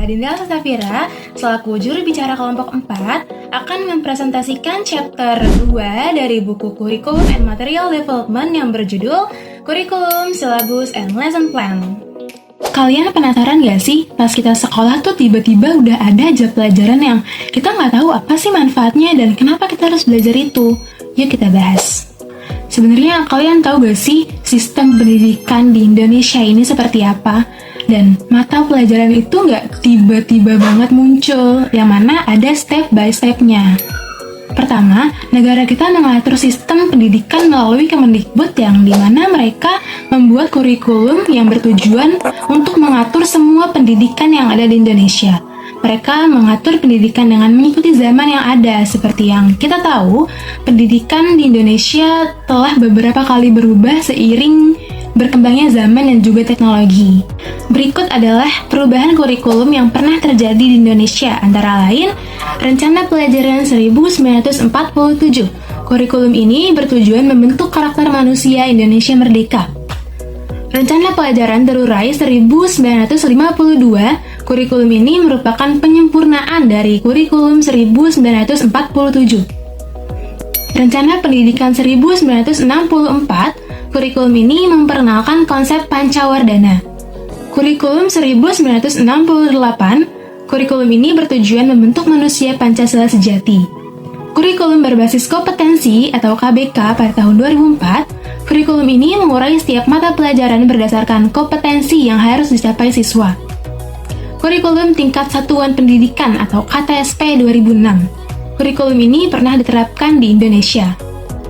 Dinda Safira, selaku juru bicara kelompok 4, akan mempresentasikan chapter 2 dari buku Curriculum and Material Development yang berjudul Curriculum, Syllabus, and Lesson Plan. Kalian penasaran gak sih, pas kita sekolah tuh tiba-tiba udah ada aja pelajaran yang kita nggak tahu apa sih manfaatnya dan kenapa kita harus belajar itu? Yuk kita bahas. Sebenarnya kalian tahu gak sih sistem pendidikan di Indonesia ini seperti apa? Dan mata pelajaran itu nggak tiba-tiba banget muncul, yang mana ada step by step-nya. Pertama, negara kita mengatur sistem pendidikan melalui Kemendikbud yang dimana mereka membuat kurikulum yang bertujuan untuk mengatur semua pendidikan yang ada di Indonesia. Mereka mengatur pendidikan dengan mengikuti zaman yang ada. Seperti yang kita tahu, pendidikan di Indonesia telah beberapa kali berubah seiring berkembangnya zaman dan juga teknologi. Berikut adalah perubahan kurikulum yang pernah terjadi di Indonesia, antara lain Rencana Pelajaran 1947. Kurikulum ini bertujuan membentuk karakter manusia Indonesia merdeka. Rencana Pelajaran Terurai 1952. Kurikulum ini merupakan penyempurnaan dari kurikulum 1947. Rencana Pendidikan 1964. Kurikulum ini memperkenalkan konsep Pancawardhana. Kurikulum 1968. Kurikulum ini bertujuan membentuk manusia Pancasila sejati. Kurikulum berbasis kompetensi atau KBK pada tahun 2004. Kurikulum ini mengurai setiap mata pelajaran berdasarkan kompetensi yang harus dicapai siswa. Kurikulum Tingkat Satuan Pendidikan atau KTSP 2006. Kurikulum ini pernah diterapkan di Indonesia.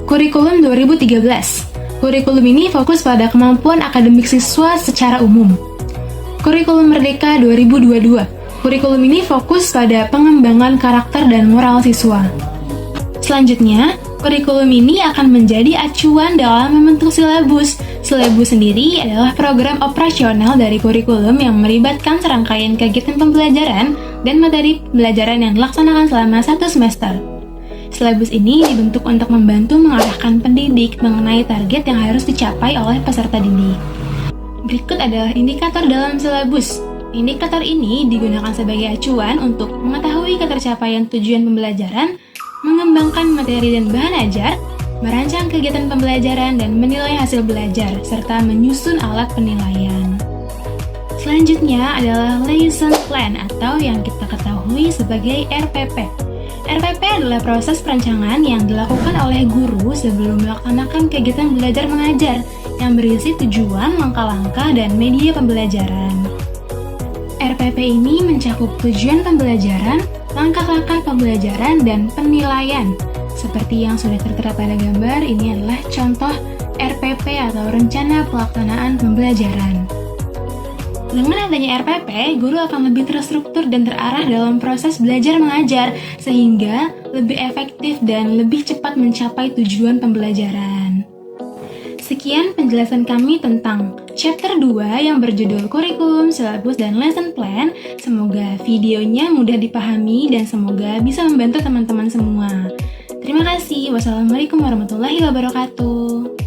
Kurikulum 2013. Kurikulum ini fokus pada kemampuan akademik siswa secara umum. Kurikulum Merdeka 2022. Kurikulum ini fokus pada pengembangan karakter dan moral siswa. Selanjutnya, kurikulum ini akan menjadi acuan dalam membentuk silabus. Silabus sendiri adalah program operasional dari kurikulum yang melibatkan serangkaian kegiatan pembelajaran dan materi pembelajaran yang dilaksanakan selama 1 semester. Silabus ini dibentuk untuk membantu mengarahkan pendidik mengenai target yang harus dicapai oleh peserta didik. Berikut adalah indikator dalam silabus. Indikator ini digunakan sebagai acuan untuk mengetahui ketercapaian tujuan pembelajaran, mengembangkan materi dan bahan ajar, merancang kegiatan pembelajaran dan menilai hasil belajar, serta menyusun alat penilaian. Selanjutnya adalah Lesson Plan atau yang kita ketahui sebagai RPP. RPP adalah proses perancangan yang dilakukan oleh guru sebelum melaksanakan kegiatan belajar mengajar yang berisi tujuan, langkah-langkah, dan media pembelajaran. RPP ini mencakup tujuan pembelajaran, langkah-langkah pembelajaran, dan penilaian. Seperti yang sudah tertera pada gambar, ini adalah contoh RPP atau Rencana Pelaksanaan Pembelajaran. Dengan adanya RPP, guru akan lebih terstruktur dan terarah dalam proses belajar mengajar, sehingga lebih efektif dan lebih cepat mencapai tujuan pembelajaran. Sekian penjelasan kami tentang chapter 2 yang berjudul Curriculum, Syllabus, dan Lesson Plan. Semoga videonya mudah dipahami dan semoga bisa membantu teman-teman semua. Terima kasih. Wassalamualaikum warahmatullahi wabarakatuh.